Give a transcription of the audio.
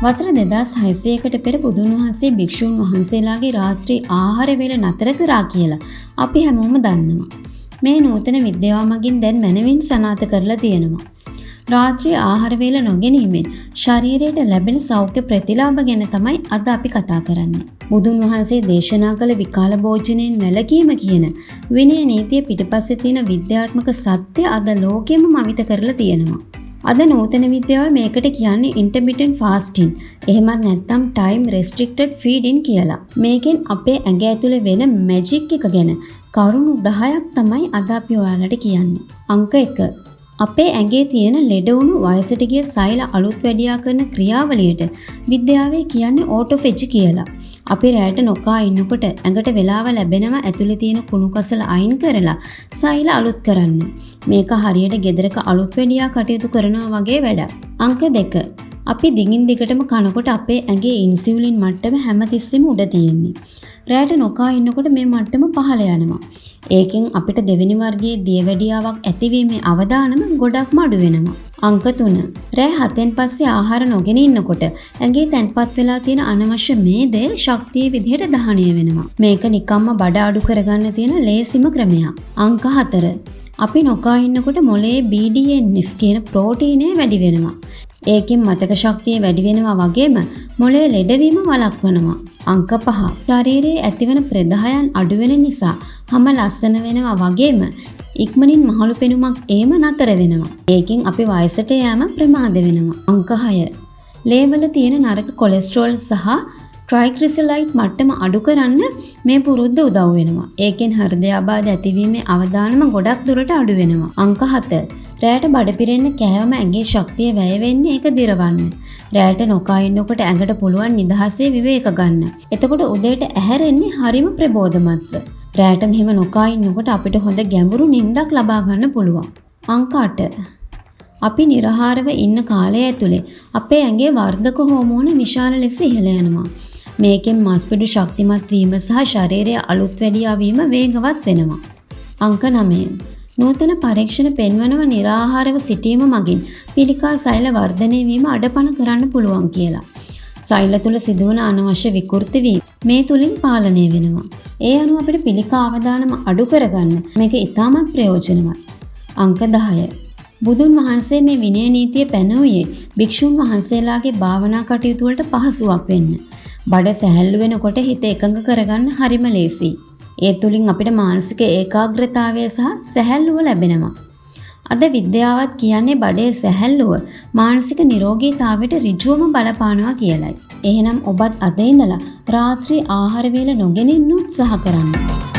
වසර 2600කට පෙර බුදුන් වහන්සේ භික්ෂුන් වහන්සේලාගේ රාත්‍රී ආහාර වේල නතර කරා කියලා අපි හැමෝම දන්නවා. මේ නූතන විද්‍යාව මගින් දැන් මනවින් සනාථ කරලා තියෙනවා. රාත්‍රී ආහාර වේල නොගැනීමෙන් ශරීරයට ලැබෙන සෞඛ්‍ය ප්‍රතිලාභ ගැන තමයි අද අපි කතා කරන්නේ. බුදුන් වහන්සේ දේශනා කළ විකාල භෝජනයෙන් වැළකීම කියන විනය නීතිය පිටපස්සේ තියෙන විද්‍යාත්මක සත්‍ය අද ලෝකෙම මවිත කරලා තියෙනවා. අද නූතන විද්‍යාව මේකට කියන්නේ intermittent fasting. එහෙමත් නැත්නම් time restricted feeding කියලා. මේකෙන් අපේ ඇඟ ඇතුලේ වෙන මැජික් එක ගැන කරුණු 10ක් තමයි අද අපි ඔයාලට කියන්නේ. අංක 1. අපේ ඇඟේ තියෙන ලෙඩ වුණු වයසට ගිය සෛල අලුත් වැඩියා කරන ක්‍රියාවලියට විද්‍යාවේ කියන්නේ ඕටෝෆෙජි කියලා. අපි රැට නොකා ඉන්නකොට ඇඟට වෙලාව ලැබෙනවා ඇතුලේ තියෙන කුණු කසල අයින් කරලා සෛල අලුත් කරන්න. මේක හරියට ගෙදරක අලුත් වැඩියා කටයුතු කරනවා වගේ වැඩක්. අංක 2. අපි දිගින් දිගටම කනකොට අපේ ඇඟේ ඉන්සියුලින් මට්ටම හැමතිස්සෙම උඩ තියෙන්නේ. රැට නොකා ඉන්නකොට මේ මට්ටම පහළ යනවා. ඒකෙන් අපිට දෙවෙනි වර්ගයේ දියවැඩියාවක් ඇතිවීමේ අවදානම ගොඩක්ම අඩු වෙනවා. අංක 3. රෑ 7න් පස්සේ ආහාර නොගෙන ඉන්නකොට ඇඟේ තැන්පත් වෙලා තියෙන අනවශ්‍ය මේදය ශක්තිය විදිහට දහණය වෙනවා. මේක නිකම්ම බඩ අඩු කරගන්න තියෙන ලේසිම ක්‍රමයක්. අංක 4. අපි නොකා ඉන්නකොට මොළයේ BDNF කියන ප්‍රෝටීනය වැඩි වෙනවා. ඒකෙන් මතක ශක්තිය වැඩි වෙනවා වගේම මොළයේ ලෙඩවීම වළක්වනවා. අංක 5. ශරීරයේ ඇතිවන ප්‍රදායන් අඩු වෙන නිසා හැම ලස්සන වෙනවා වගේම ඉක්මනින් මහලු පෙනුමක් ඒම නතර වෙනවා. ඒකෙන් අපි වයසට යෑම ප්‍රමාද වෙනවා. අංක 6. ලේවල තියෙන නරක කොලෙස්ටරෝල් සහ ට්‍රයිග්ලිසරයිඩ් මට්ටම අඩු කරන්න මේ පුරුද්ද උදව් වෙනවා. ඒකෙන් හෘදයාබාධ ඇතිවීමේ අවදානම ගොඩක් දුරට අඩු වෙනවා. අංක 7. රැයට බඩ පිරෙන්න කෑවම ඇඟේ ශක්තිය වැය වෙන්නේ ඒක දිරවන්න. රැයට නොකා ඉන්නකොට ඇඟට පුළුවන් නිදහසේ විවේක ගන්න. එතකොට උදේට ඇහැරෙන්නේ හරිම ප්‍රබෝධමත්ව. රැයට මෙහෙම නොකා ඉන්නකොට අපිට හොඳ ගැඹුරු නිින්දක් ලබා ගන්න පුළුවන්. අංක 8. අපි නිරහාරව ඉන්න කාලය ඇතුලේ අපේ ඇඟේ වර්ධක හෝමෝන විශාල ලෙස ඉහළ යනවා. මේකෙන් මස්පිඩු ශක්තිමත් වීම සහ ශරීරයේ අලුත් වැඩියා වීම වේගවත් වෙනවා. අංක 9. නූතන පරීක්ෂණ පෙන්වනවා නිරාහාරව සිටීම මගින් පිළිකා සෛල වර්ධනය වීම අඩපණ කරන්න පුළුවන් කියලා. සෛල තුල සිදුවන අනවශ්‍ය විකෘති වීම මේ තුලින් පාලනය වෙනවා. ඒ අනුව අපිට පිළිකා අවදානම අඩු කරගන්න මේක ඉතාමත් ප්‍රයෝජනවත්. අංක 10. බුදුන් වහන්සේ මේ විනය නීතිය පැනවුවේ භික්ෂුන් වහන්සේලාගේ භාවනා කටයුතු වලට පහසුවක් වෙන්න. බඩ සැහැල්ලු වෙනකොට හිත එකඟ කරගන්න හරිම ලේසියි. ඒ තුලින් අපිට මානසික ඒකාග්‍රතාවය සහ සැහැල්ලුව ලැබෙනවා. අද විද්‍යාවත් කියන්නේ බඩේ සැහැල්ලුව මානසික නිරෝගීතාවයට ඍජුවම බලපානවා කියලයි. එහෙනම් ඔබත් අද ඉඳලා රාත්‍රී ආහාර වේල නොගෙන ඉන්න උත්සාහ කරන්න.